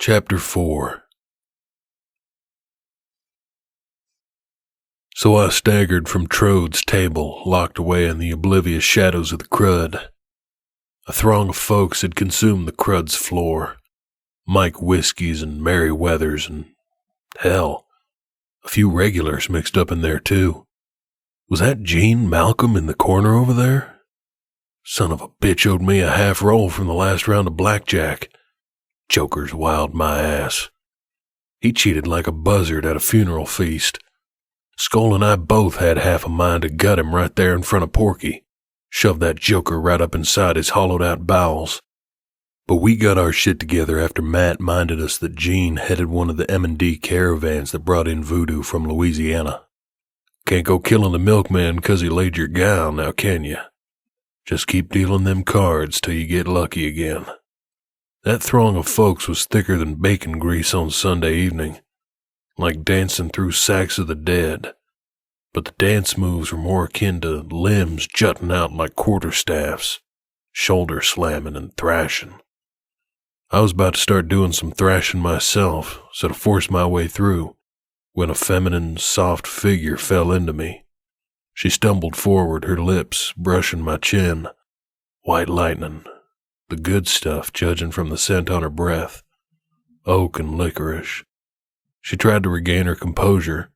Chapter 4. So I staggered from Trode's table, locked away in the oblivious shadows of the crud. A throng of folks had consumed the crud's floor. Mike Whiskeys and Mary Weathers and, hell, a few regulars mixed up in there too. Was that Gene Malcolm in the corner over there? Son of a bitch owed me a half roll from the last round of blackjack. Joker's wild my ass. He cheated like a buzzard at a funeral feast. Skull and I both had half a mind to gut him right there in front of Porky, shove that joker right up inside his hollowed-out bowels. But we got our shit together after Matt minded us that Gene headed one of the M&D caravans that brought in voodoo from Louisiana. Can't go killing the milkman 'cause he laid your gal, now can ya? Just keep dealing them cards till you get lucky again. That throng of folks was thicker than bacon grease on Sunday evening, like dancing through sacks of the dead, but the dance moves were more akin to limbs jutting out like quarterstaffs, shoulder slamming and thrashing. I was about to start doing some thrashing myself, so to force my way through, when a feminine, soft figure fell into me. She stumbled forward, her lips brushing my chin. White lightning. The good stuff, judging from the scent on her breath. Oak and licorice. She tried to regain her composure,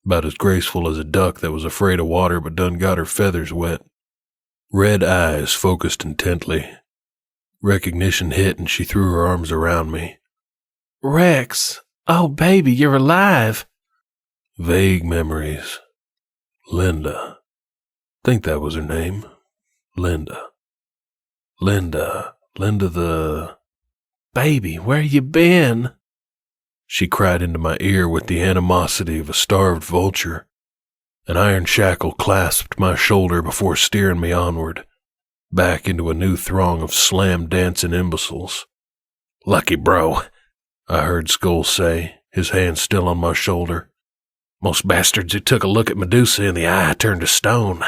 about as graceful as a duck that was afraid of water but done got her feathers wet. Red eyes focused intently. Recognition hit and she threw her arms around me. Rex! Oh, baby, you're alive! Vague memories. Linda. Think that was her name. Linda the... Baby, where you been? She cried into my ear with the animosity of a starved vulture. An iron shackle clasped my shoulder before steering me onward, back into a new throng of slam-dancing imbeciles. Lucky bro, I heard Skull say, his hand still on my shoulder. Most bastards who took a look at Medusa in the eye turned to stone.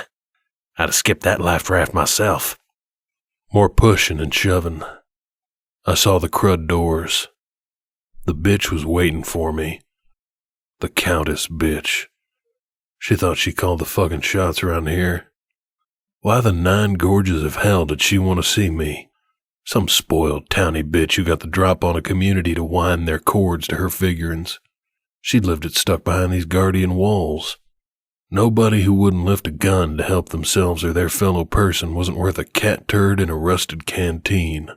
I'd have skipped that life raft myself. More pushing and shoving. I saw the crud doors. The bitch was waiting for me. The Countess bitch. She thought she called the fucking shots around here. Why the 9 gorges of hell did she want to see me? Some spoiled towny bitch who got the drop on a community to wind their cords to her figurines. She'd lived it stuck behind these guardian walls. Nobody who wouldn't lift a gun to help themselves or their fellow person wasn't worth a cat turd in a rusted canteen.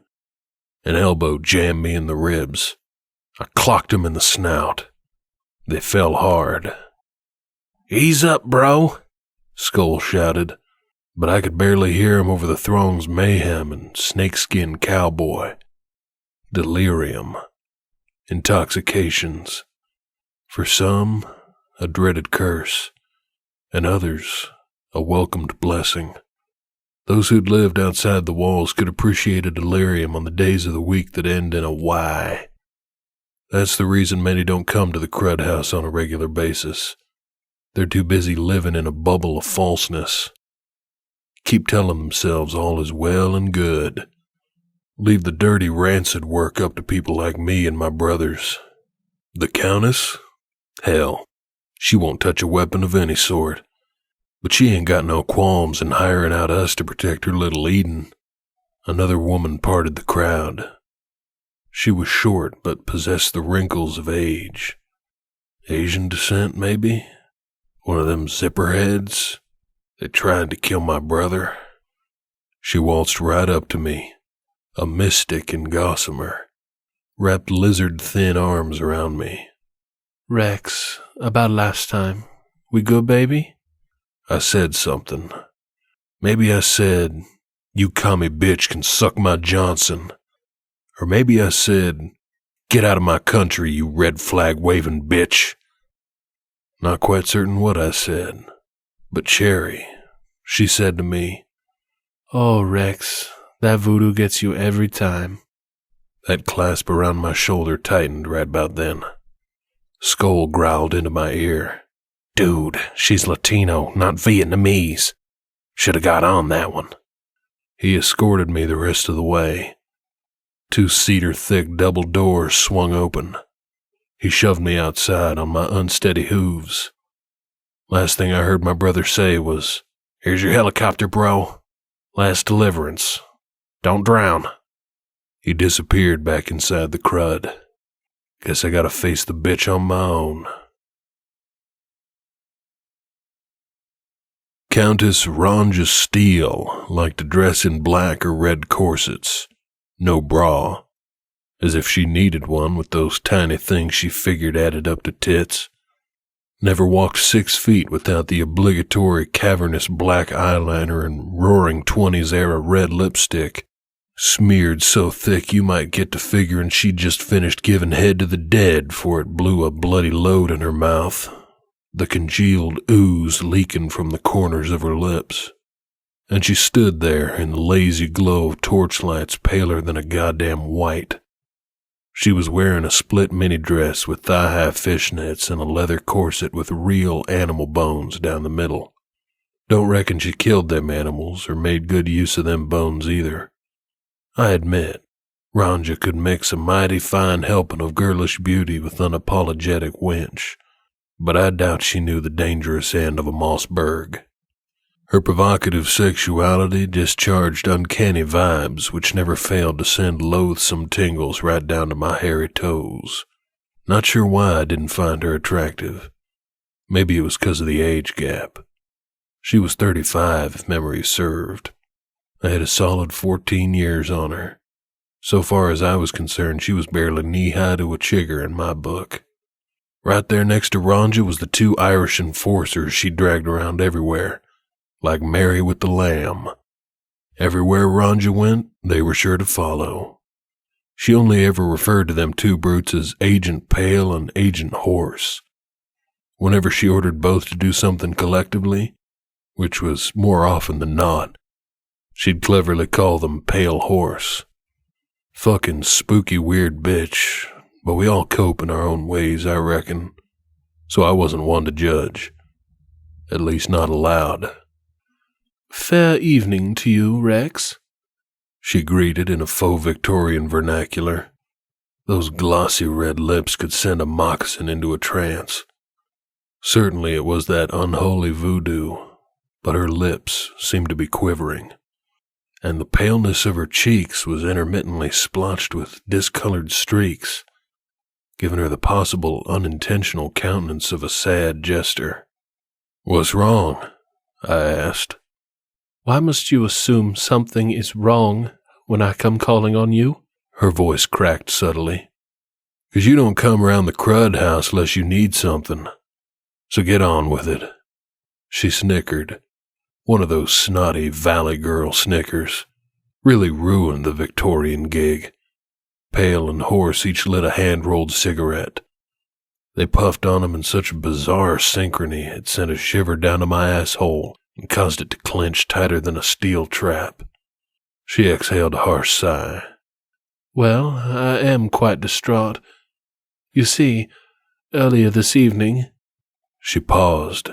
An elbow jammed me in the ribs. I clocked him in the snout. They fell hard. "Ease up, bro," Skull shouted, but I could barely hear him over the throng's mayhem and snakeskin cowboy. Delirium. Intoxications. For some, a dreaded curse, and others, a welcomed blessing. Those who'd lived outside the walls could appreciate a delirium on the days of the week that end in a Y. That's the reason many don't come to the crud house on a regular basis. They're too busy living in a bubble of falseness. Keep telling themselves all is well and good. Leave the dirty, rancid work up to people like me and my brothers. The Countess? Hell, she won't touch a weapon of any sort. But she ain't got no qualms in hiring out us to protect her little Eden. Another woman parted the crowd. She was short, but possessed the wrinkles of age. Asian descent, maybe? One of them zipper heads? They tried to kill my brother. She waltzed right up to me, a mystic in gossamer, wrapped lizard-thin arms around me. Rex, about last time. We good, baby? I said something. Maybe I said, "You commie bitch can suck my Johnson." Or maybe I said, "Get out of my country, you red flag waving bitch." Not quite certain what I said, but Cherry, she said to me, "Oh, Rex, that voodoo gets you every time." That clasp around my shoulder tightened right about then. Skull growled into my ear, "Dude, she's Latino, not Vietnamese. Should have got on that one." He escorted me the rest of the way. 2 cedar-thick double doors swung open. He shoved me outside on my unsteady hooves. Last thing I heard my brother say was, "Here's your helicopter, bro. Last deliverance. Don't drown." He disappeared back inside the crud. Guess I gotta face the bitch on my own. Countess Ronja Steele liked to dress in black or red corsets. No bra. As if she needed one with those tiny things she figured added up to tits. Never walked 6 feet without the obligatory cavernous black eyeliner and roaring 20s era red lipstick, smeared so thick you might get to figuring she'd just finished giving head to the dead for it blew a bloody load in her mouth, the congealed ooze leaking from the corners of her lips. And she stood there in the lazy glow of torchlights paler than a goddamn white. She was wearing a split mini dress with thigh-high fishnets and a leather corset with real animal bones down the middle. Don't reckon she killed them animals or made good use of them bones either. I admit, Ronja could mix a mighty fine helping of girlish beauty with unapologetic wench, but I doubt she knew the dangerous end of a Mossberg. Her provocative sexuality discharged uncanny vibes which never failed to send loathsome tingles right down to my hairy toes. Not sure why I didn't find her attractive. Maybe it was 'cause of the age gap. She was 35 if memory served. I had a solid 14 years on her. So far as I was concerned, she was barely knee-high to a chigger in my book. Right there next to Ronja was the 2 Irish enforcers she dragged around everywhere. Like Mary with the lamb. Everywhere Ronja went, they were sure to follow. She only ever referred to them 2 brutes as Agent Pale and Agent Horse. Whenever she ordered both to do something collectively, which was more often than not, she'd cleverly call them Pale Horse. Fucking spooky weird bitch, but we all cope in our own ways, I reckon. So I wasn't one to judge. At least not aloud. "Fair evening to you, Rex," she greeted in a faux Victorian vernacular. Those glossy red lips could send a moccasin into a trance. Certainly it was that unholy voodoo, but her lips seemed to be quivering, and the paleness of her cheeks was intermittently splotched with discolored streaks, giving her the possible unintentional countenance of a sad jester. "What's wrong?" I asked. "Why must you assume something is wrong when I come calling on you?" Her voice cracked subtly. "'Cause you don't come around the crud house unless you need something. So get on with it." She snickered. One of those snotty valley girl snickers. Really ruined the Victorian gig. Pale and Horse each lit a hand-rolled cigarette. They puffed on him in such bizarre synchrony it sent a shiver down to my asshole and caused it to clench tighter than a steel trap. She exhaled a harsh sigh. "Well, I am quite distraught. You see, earlier this evening—" She paused,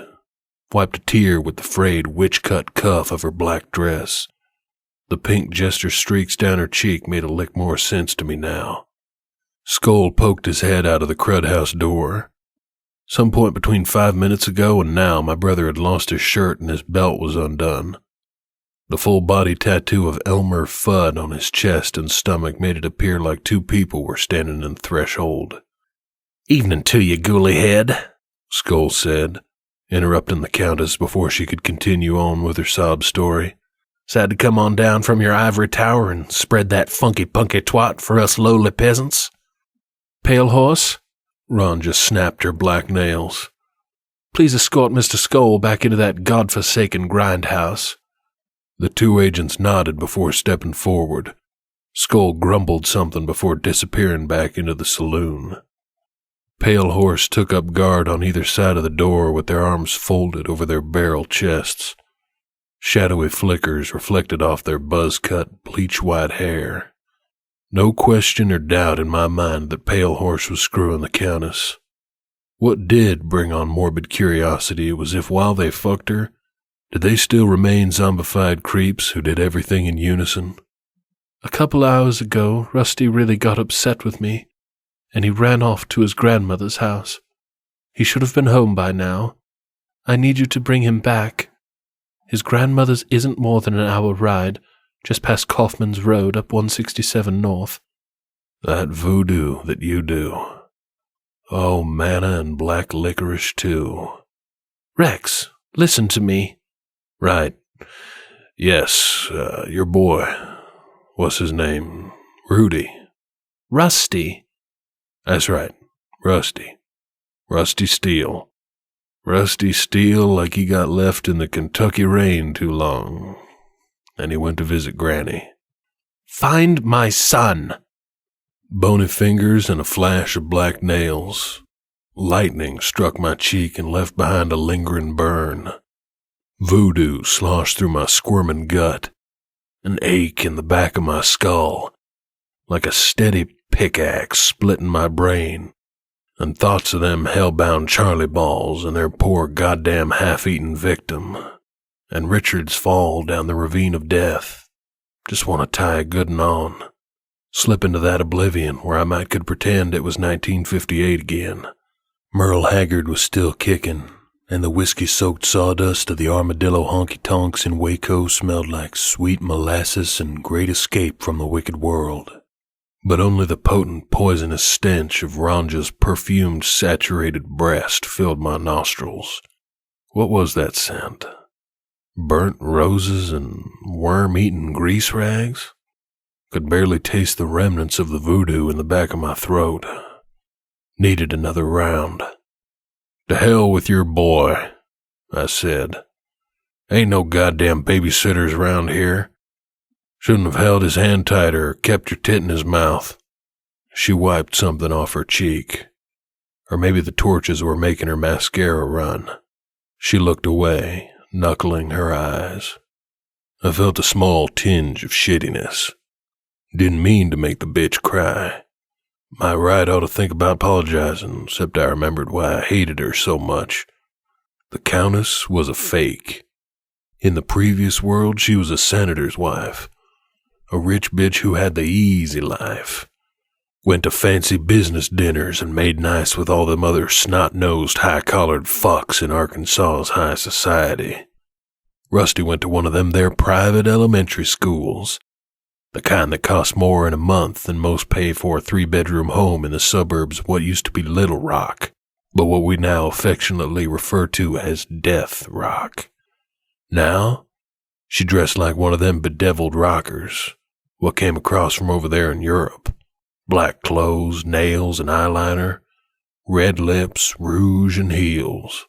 wiped a tear with the frayed witch-cut cuff of her black dress. The pink jester streaks down her cheek made a lick more sense to me now. Skull poked his head out of the crud house door. Some point between 5 minutes ago and now, my brother had lost his shirt and his belt was undone. The full-body tattoo of Elmer Fudd on his chest and stomach made it appear like 2 people were standing in the threshold. "Evening to you, ghoulie head," Skull said, interrupting the Countess before she could continue on with her sob story. "Sad to come on down from your ivory tower and spread that funky-punky twat for us lowly peasants?" "Pale Horse," Ron just snapped her black nails. "Please escort Mr. Skull back into that godforsaken grindhouse." The 2 agents nodded before stepping forward. Skull grumbled something before disappearing back into the saloon. Pale Horse took up guard on either side of the door with their arms folded over their barrel chests. Shadowy flickers reflected off their buzz-cut, bleach-white hair. No question or doubt in my mind that Pale Horse was screwing the Countess. What did bring on morbid curiosity was if while they fucked her, did they still remain zombified creeps who did everything in unison? A couple hours ago, Rusty really got upset with me, and he ran off to his grandmother's house. He should have been home by now. I need you to bring him back. His grandmother's isn't more than an hour ride, just past Kaufman's Road up 167 North. That voodoo that you do. Oh, manna and black licorice, too. Rex, listen to me. Right. Yes, your boy. What's his name? Rudy. Rusty. That's right. Rusty. Rusty Steele. Rusty Steele like he got left in the Kentucky rain too long. And he went to visit Granny. Find my son. Bony fingers and a flash of black nails. Lightning struck my cheek and left behind a lingering burn. Voodoo sloshed through my squirming gut. An ache in the back of my skull. Like a steady pickaxe splitting my brain. And thoughts of them hell-bound Charlie balls and their poor goddamn half-eaten victim. And Richard's fall down the ravine of death. Just want to tie a good one on. Slip into that oblivion where I could pretend it was 1958 again. Merle Haggard was still kicking, and the whiskey-soaked sawdust of the armadillo honky-tonks in Waco smelled like sweet molasses and great escape from the wicked world. But only the potent, poisonous stench of Ronja's perfumed, saturated breast filled my nostrils. What was that scent? Burnt roses and worm-eaten grease rags? Could barely taste the remnants of the voodoo in the back of my throat. Needed another round. To hell with your boy, I said. Ain't no goddamn babysitters around here. Shouldn't have held his hand tighter or kept your tit in his mouth. She wiped something off her cheek. Or maybe the torches were making her mascara run. She looked away, knuckling her eyes. I felt a small tinge of shittiness. Didn't mean to make the bitch cry. My right ought to think about apologizing, except I remembered why I hated her so much. The Countess was a fake. In the previous world, she was a senator's wife. A rich bitch who had the easy life. Went to fancy business dinners and made nice with all them other snot-nosed, high-collared fucks in Arkansas's high society. Rusty went to one of them there private elementary schools. The kind that cost more in a month than most pay for a 3-bedroom home in the suburbs of what used to be Little Rock, but what we now affectionately refer to as Death Rock. Now, she dressed like one of them bedeviled rockers, what came across from over there in Europe. Black clothes, nails and eyeliner, red lips, rouge and heels.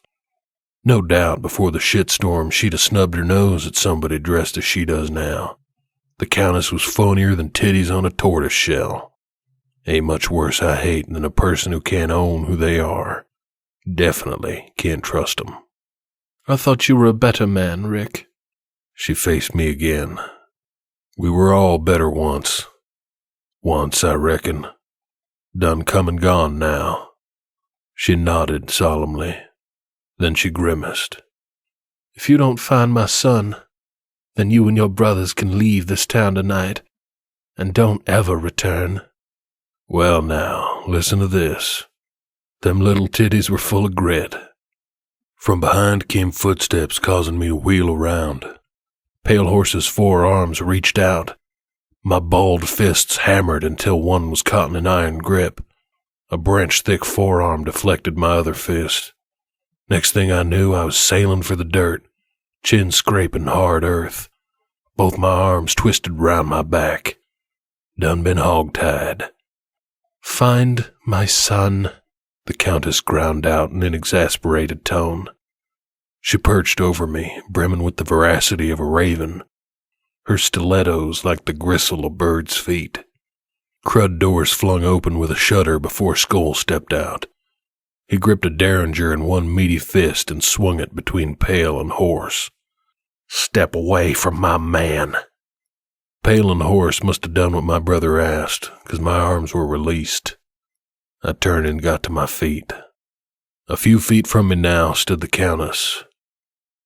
No doubt before the shitstorm she'd have snubbed her nose at somebody dressed as she does now. The Countess was phonier than titties on a tortoise shell. Ain't much worse I hate than a person who can't own who they are. Definitely can't trust 'em. I thought you were a better man, Rick. She faced me again. We were all better once. Once, I reckon. Done come and gone now. She nodded solemnly. Then she grimaced. If you don't find my son, then you and your brothers can leave this town tonight, and don't ever return. Well now, listen to this. Them little titties were full of grit. From behind came footsteps causing me to wheel around. Pale Horse's forearms reached out. My balled fists hammered until one was caught in an iron grip. A branch-thick forearm deflected my other fist. Next thing I knew, I was sailing for the dirt, chin scraping hard earth. Both my arms twisted round my back. Done been hog-tied. Find my son, the Countess ground out in an exasperated tone. She perched over me, brimming with the veracity of a raven. Her stilettos like the gristle of birds' feet. Crud doors flung open with a shudder before Skoll stepped out. He gripped a derringer in one meaty fist and swung it between Pale and Horse. Step away from my man. Pale and Horse must have done what my brother asked, 'cause my arms were released. I turned and got to my feet. A few feet from me now stood the Countess.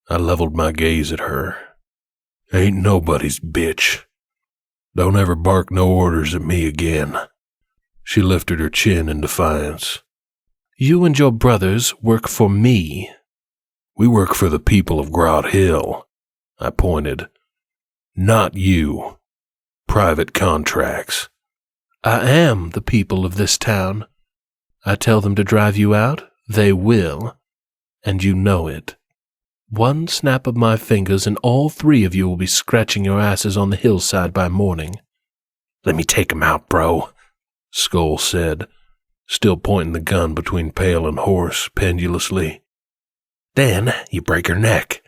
I leveled my gaze at her. Ain't nobody's bitch. Don't ever bark no orders at me again." She lifted her chin in defiance. "You and your brothers work for me." "We work for the people of Grot Hill," I pointed. "Not you. Private contracts." "I am the people of this town. I tell them to drive you out, they will, and you know it. One snap of my fingers and all three of you will be scratching your asses on the hillside by morning." "Let me take 'em out, bro," Skull said, still pointing the gun between pail and horse pendulously. "Then you break her neck,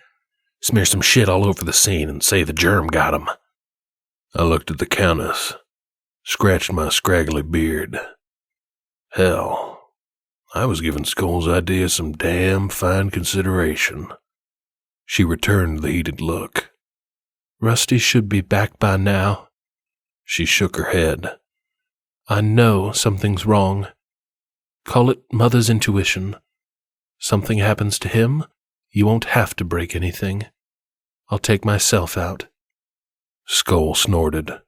smear some shit all over the scene and say the germ got 'em." I looked at the Countess, scratched my scraggly beard. Hell, I was giving Skull's idea some damn fine consideration. She returned the heated look. "Rusty should be back by now." She shook her head. "I know something's wrong. Call it mother's intuition. Something happens to him, you won't have to break anything. I'll take myself out." Skull snorted.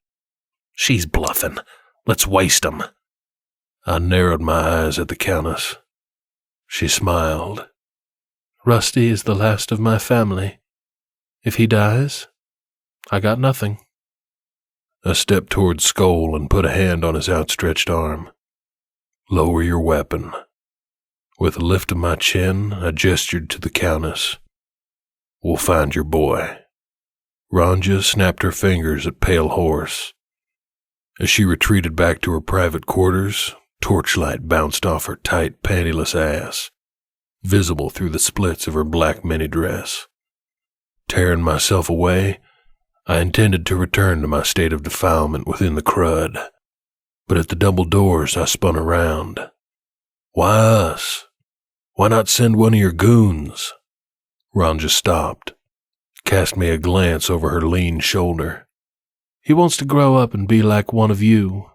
"She's bluffing. Let's waste 'em." I narrowed my eyes at the Countess. She smiled. "Rusty is the last of my family. If he dies, I got nothing." I stepped toward Skull and put a hand on his outstretched arm. "Lower your weapon." With a lift of my chin, I gestured to the Countess. "We'll find your boy." Ranja snapped her fingers at Pale Horse. As she retreated back to her private quarters, torchlight bounced off her tight, pantyless ass, visible through the splits of her black mini-dress. Tearing myself away, I intended to return to my state of defilement within the crud, but at the double doors I spun around. "Why us? Why not send one of your goons?" Ranja stopped, cast me a glance over her lean shoulder. "He wants to grow up and be like one of you.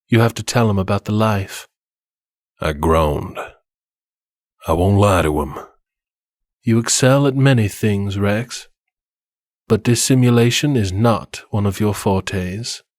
You have to tell him about the life." I groaned. "I won't lie to him." "You excel at many things, Rex, but dissimulation is not one of your fortes."